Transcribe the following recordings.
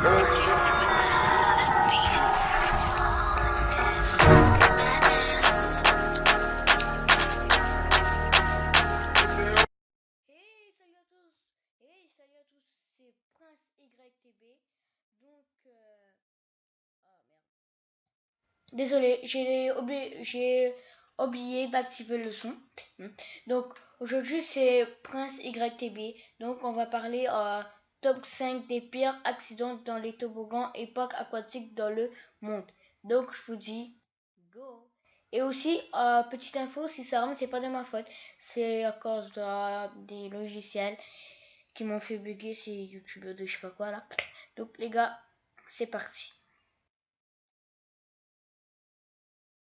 Salut à tous, c'est Prince YTB. Donc, oh merde. Désolé, j'ai oublié d'activer le son. Donc, aujourd'hui, c'est Prince YTB. Donc, on va parler top 5 des pires accidents dans les toboggans et parcs aquatiques dans le monde. Donc, je vous dis, go! Et aussi, petite info, si ça rentre, c'est pas de ma faute. C'est à cause des logiciels qui m'ont fait bugger ces youtubeurs de je sais pas quoi là. Donc les gars, c'est parti.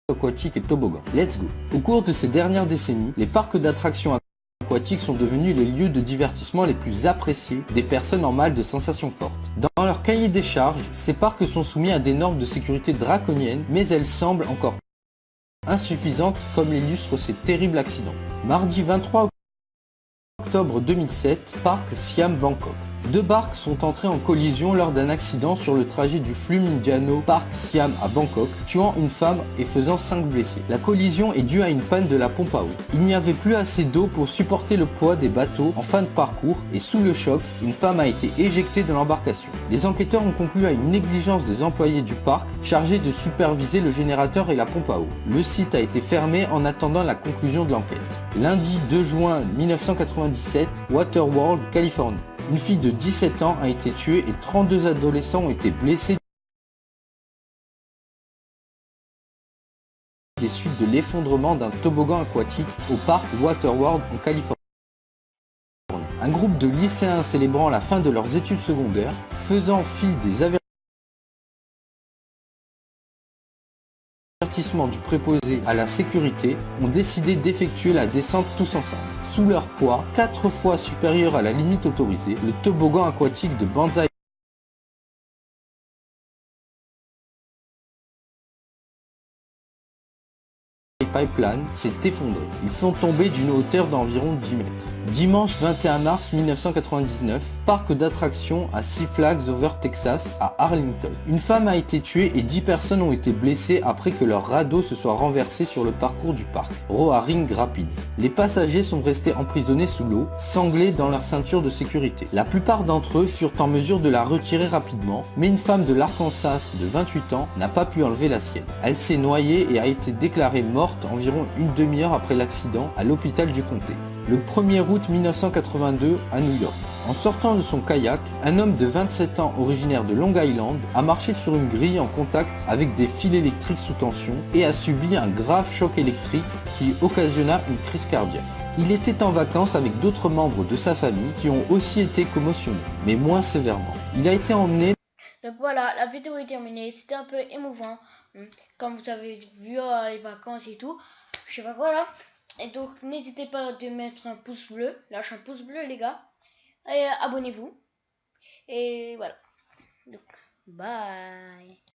Aquatiques et toboggans. Let's go. Au cours de ces dernières décennies, les parcs d'attractions aquatiques sont devenus les lieux de divertissement les plus appréciés des personnes en mal de sensations fortes. Dans leur cahier des charges, ces parcs sont soumis à des normes de sécurité draconiennes, mais elles semblent encore insuffisantes comme l'illustrent ces terribles accidents. Mardi 23 octobre 2007, parc Siam Bangkok. Deux barques sont entrées en collision lors d'un accident sur le trajet du Flumindiano Park Siam à Bangkok, tuant une femme et faisant 5 blessés. La collision est due à une panne de la pompe à eau. Il n'y avait plus assez d'eau pour supporter le poids des bateaux en fin de parcours et sous le choc, une femme a été éjectée de l'embarcation. Les enquêteurs ont conclu à une négligence des employés du parc chargés de superviser le générateur et la pompe à eau. Le site a été fermé en attendant la conclusion de l'enquête. Lundi 2 juin 1997, Waterworld, Californie. Une fille de 17 ans a été tuée et 32 adolescents ont été blessés des suites de l'effondrement d'un toboggan aquatique au parc Waterworld en Californie. Un groupe de lycéens célébrant la fin de leurs études secondaires, faisant fi des avertissements du préposé à la sécurité, ont décidé d'effectuer la descente tous ensemble. Sous leur poids, 4 fois supérieur à la limite autorisée, le toboggan aquatique de Banzai Pipeline s'est effondré. Ils sont tombés d'une hauteur d'environ 10 mètres. Dimanche 21 mars 1999, parc d'attractions à Six Flags Over Texas à Arlington. Une femme a été tuée et 10 personnes ont été blessées après que leur radeau se soit renversé sur le parcours du parc, Roaring Rapids. Les passagers sont restés emprisonnés sous l'eau, sanglés dans leur ceinture de sécurité. La plupart d'entre eux furent en mesure de la retirer rapidement, mais une femme de l'Arkansas de 28 ans n'a pas pu enlever la sienne. Elle s'est noyée et a été déclarée morte environ une demi-heure après l'accident à l'hôpital du comté. Le 1er août 1982 à New York. En sortant de son kayak, un homme de 27 ans originaire de Long Island a marché sur une grille en contact avec des fils électriques sous tension et a subi un grave choc électrique qui occasionna une crise cardiaque. Il était en vacances avec d'autres membres de sa famille qui ont aussi été commotionnés, mais moins sévèrement. Il a été emmené... Donc voilà, la vidéo est terminée. C'était un peu émouvant, comme vous avez vu les vacances et tout. Je sais pas quoi là. Et donc n'hésitez pas de mettre un pouce bleu. Lâche un pouce bleu les gars. Et abonnez-vous. Et voilà. Donc bye.